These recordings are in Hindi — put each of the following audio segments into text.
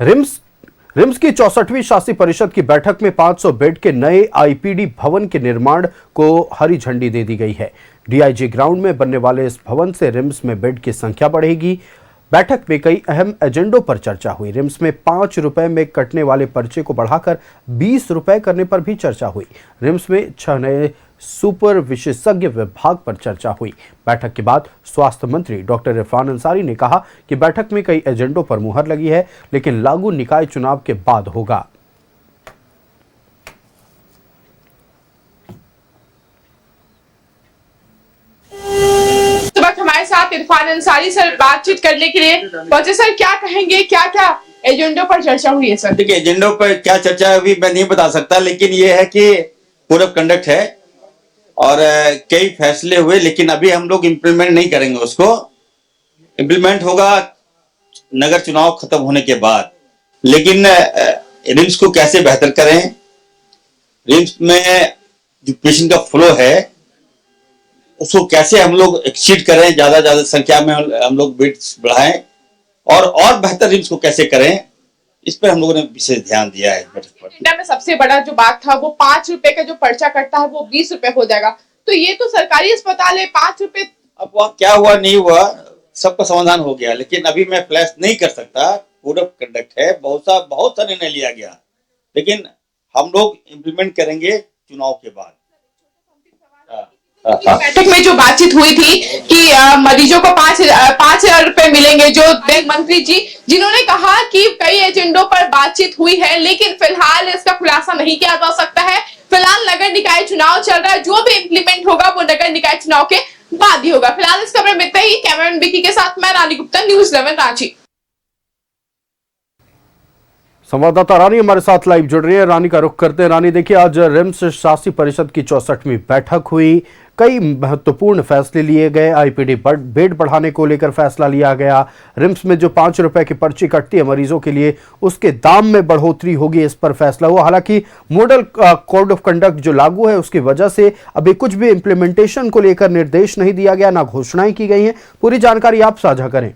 रिम्स की 64वीं शासी परिषद की बैठक में 500 बेड के नए आईपीडी भवन के निर्माण को हरी झंडी दे दी गई है। डीआईजी ग्राउंड में बनने वाले इस भवन से रिम्स में बेड की संख्या बढ़ेगी। बैठक में कई अहम एजेंडों पर चर्चा हुई। रिम्स में 5 रुपए में कटने वाले पर्चे को बढ़ाकर 20 रुपए करने पर भी चर्चा हुई। रिम्स में 6 नए सुपर विशेषज्ञ विभाग पर चर्चा हुई। बैठक के बाद स्वास्थ्य मंत्री डॉक्टर इरफान अंसारी ने कहा कि बैठक में कई एजेंडों पर मुहर लगी है, लेकिन लागू निकाय चुनाव के बाद होगा। हमारे साथ इरफान अंसारी सर बातचीत करने के लिए पहुंचे। सर क्या कहेंगे, क्या क्या एजेंडों पर चर्चा हुई है? सर देखिए, एजेंडों पर क्या चर्चा है अभी मैं नहीं बता सकता, लेकिन ये है कि कोड ऑफ कंडक्ट है और कई फैसले हुए, लेकिन अभी हम लोग इम्प्लीमेंट नहीं करेंगे। उसको इम्प्लीमेंट होगा नगर चुनाव खत्म होने के बाद। लेकिन रिम्स को कैसे बेहतर करें, रिम्स में जो पेशेंट का फ्लो है उसको कैसे हम लोग एक्सीड करें, ज्यादा संख्या में हम लोग बेड्स बढ़ाएं और बेहतर रिम्स को कैसे करें, इस पर हम लोगों ने विशेष ध्यान दिया है। इंडिया में सबसे बड़ा जो बात था वो 5 रुपए का जो पर्चा कटता है वो 20 रुपए हो जाएगा। तो ये तो सरकारी अस्पताल है, 5 रुपए। अब वह क्या हुआ नहीं हुआ सबका समाधान हो गया, लेकिन अभी मैं फ्लैश नहीं कर सकता। कोड ऑफ कंडक्ट है, बहुत सा निर्णय लिया गया, लेकिन हम लोग इम्प्लीमेंट करेंगे चुनाव के बाद। बैठक में जो बातचीत हुई थी कि मरीजों को 5,000 रुपए मिलेंगे, जो मंत्री जी जिन्होंने कहा कि कई एजेंडों पर बातचीत हुई है, लेकिन फिलहाल इसका खुलासा नहीं किया जा सकता है। फिलहाल नगर निकाय चुनाव चल रहा है, जो भी इम्प्लीमेंट होगा वो नगर निकाय चुनाव के बाद ही होगा। फिलहाल इस खबर में इतना ही। कैमरामैन विकी के साथ मैं रानी गुप्ता, न्यूज़ 11 रांची। संवाददाता रानी हमारे साथ लाइव जुड़ रही है। रानी का रुख करते हैं। रानी, देखिए, आज रिम्स शासी परिषद की 64वीं बैठक हुई। कई महत्वपूर्ण फैसले लिए गए। आईपीडी बेड बढ़ाने को लेकर फैसला लिया गया। रिम्स में जो 5 रुपए की पर्ची कटती है मरीजों के लिए, उसके दाम में बढ़ोतरी होगी, इस पर फैसला हुआ। हालांकि मॉडल कोड ऑफ कंडक्ट जो लागू है उसकी वजह से अभी कुछ भी इंप्लीमेंटेशन को लेकर निर्देश नहीं दिया गया, ना घोषणाएं की गई हैं। पूरी जानकारी आप साझा करें।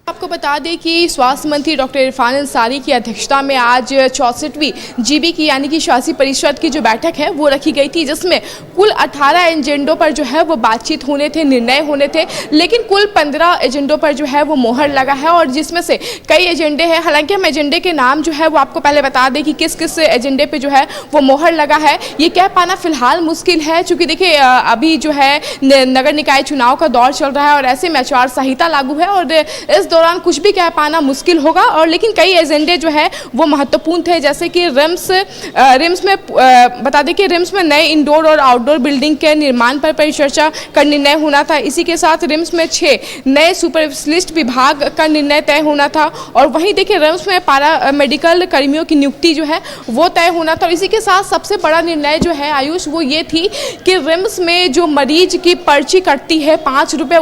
आपको बता दें कि स्वास्थ्य मंत्री डॉक्टर इरफान अंसारी की अध्यक्षता में आज 64वीं जीबी की यानी कि शासी परिषद की जो बैठक है वो रखी गई थी, जिसमें कुल 18 एजेंडों पर जो है वो बातचीत होने थे, निर्णय होने थे, लेकिन कुल 15 एजेंडों पर जो है वो मोहर लगा है और जिसमें से कई एजेंडे हैं। हालांकि हम एजेंडे के नाम जो है वो आपको पहले बता दें कि किस किस एजेंडे पर जो है वो मोहर लगा है, ये कह पाना फिलहाल मुश्किल है, चूँकि देखिए अभी जो है नगर निकाय चुनाव का दौर चल रहा है और ऐसे में आचार संहिता लागू है और इस दौरान कुछ भी कह पाना मुश्किल होगा। और लेकिन कई एजेंडे जो है वो महत्वपूर्ण थे, जैसे कि रिम्स में बता दें कि रिम्स में नए इंडोर और आउटडोर बिल्डिंग के निर्माण पर परिचर्चा का निर्णय होना था। इसी के साथ रिम्स में 6 नए सुपर स्पेशलिस्ट विभाग का निर्णय तय होना था और वहीं देखिए रिम्स में पारा मेडिकल कर्मियों की नियुक्ति जो है वो तय होना था। और इसी के साथ सबसे बड़ा निर्णय जो है आयुष वो ये थी कि रिम्स में जो मरीज की पर्ची कटती है 5 रुपये,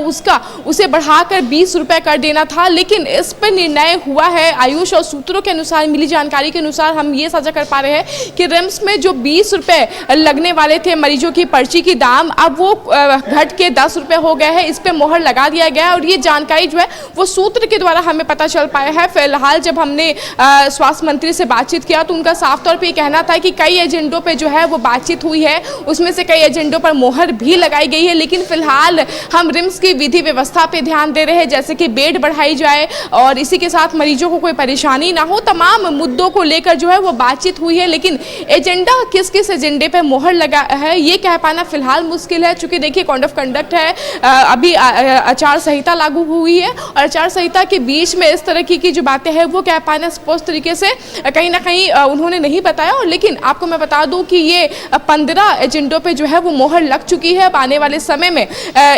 उसे बढ़ाकर 20 रुपये कर देना था। लेकिन इस पर निर्णय हुआ है आयुष और सूत्रों के अनुसार, मिली जानकारी के अनुसार हम ये साझा कर पा रहे हैं कि रिम्स में जो 20 रुपए लगने वाले थे मरीजों की पर्ची की दाम, अब वो घट के 10 रुपए हो गए हैं। इस पे मोहर लगा दिया गया है और ये जानकारी जो है वो सूत्र के द्वारा हमें पता चल पाया है। फिलहाल जब हमने स्वास्थ्य मंत्री से बातचीत किया तो उनका साफ तौर पर यह कहना था कि कई एजेंडों पर जो है वो बातचीत हुई है, उसमें से कई एजेंडों पर मोहर भी लगाई गई है, लेकिन फिलहाल हम रिम्स की विधि व्यवस्था पे ध्यान दे रहे हैं, जैसे कि बेड बढ़ाई जाए और इसी के साथ मरीजों को कोई परेशानी ना हो। तमाम मुद्दों को लेकर जो है वो बातचीत हुई है, लेकिन एजेंडा किस किस एजेंडे पे मोहर लगा है ये कह पाना फिलहाल मुश्किल है, चूंकि देखिए कोड ऑफ कंडक्ट है, अभी आचार संहिता लागू हुई है और आचार संहिता के बीच में इस तरह की जो बातें हैं वो कह पाना स्पष्ट तरीके से कहीं ना कहीं उन्होंने नहीं बताया। और लेकिन आपको मैं बता दूं कि ये 15 एजेंडों पे जो है वो मोहर लग चुकी है। अब आने वाले समय में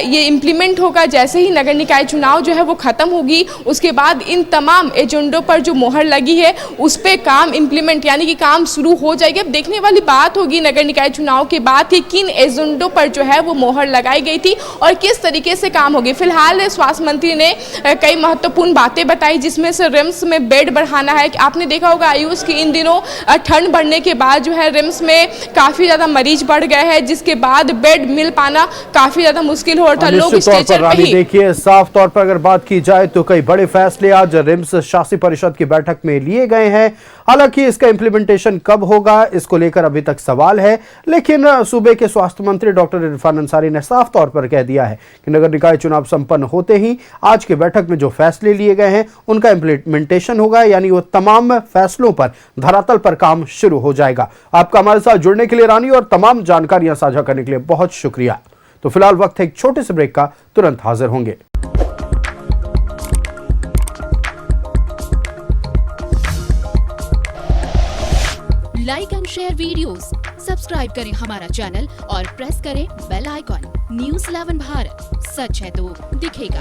ये इम्प्लीमेंट होगा, जैसे ही नगर निकाय चुनाव जो है वो खत्म होगी उसके बाद इन तमाम एजेंडों पर जो मोहर लगी है उस पे काम इम्प्लीमेंट यानी कि काम शुरू हो जाएगी। अब देखने वाली बात होगी नगर निकाय चुनाव के बाद कि किन एजेंडों पर जो है वो मोहर लगाई गई थी और किस तरीके से काम होगी। फिलहाल स्वास्थ्य मंत्री ने कई महत्वपूर्ण बातें बताई, जिसमें से रिम्स में बेड बढ़ाना है। आपने देखा होगा आयुष की इन दिनों ठंड बढ़ने के बाद जो है रिम्स में काफी ज्यादा मरीज बढ़ गए हैं, जिसके बाद बेड मिल पाना काफी ज्यादा मुश्किल हो रहा था। लोग स्ट्रेचर पे ही। देखिए साफ तौर पर अगर बात की जाए तो कई बड़े फैसले आज रिम्स शासी परिषद की बैठक में लिए गए हैं। हालांकि इसका इंप्लीमेंटेशन कब होगा, इसको लेकर अभी तक सवाल है, लेकिन सूबे के स्वास्थ्य मंत्री डॉक्टर इरफान अंसारी ने साफ तौर पर कह दिया है कि नगर निकाय चुनाव संपन्न होते ही आज की बैठक में जो फैसले लिए गए हैं उनका इंप्लीमेंटेशन होगा, यानी वो तमाम फैसलों पर धरातल पर काम शुरू हो जाएगा। आपका हमारे साथ जुड़ने के लिए रानी और तमाम जानकारियां साझा करने के लिए बहुत शुक्रिया। तो फिलहाल वक्त है एक छोटे से ब्रेक का, तुरंत हाजिर होंगे। Like and share videos, subscribe करें हमारा चैनल और प्रेस करें बेल आइकॉन। न्यूज़ 11 भारत, सच है तो दिखेगा।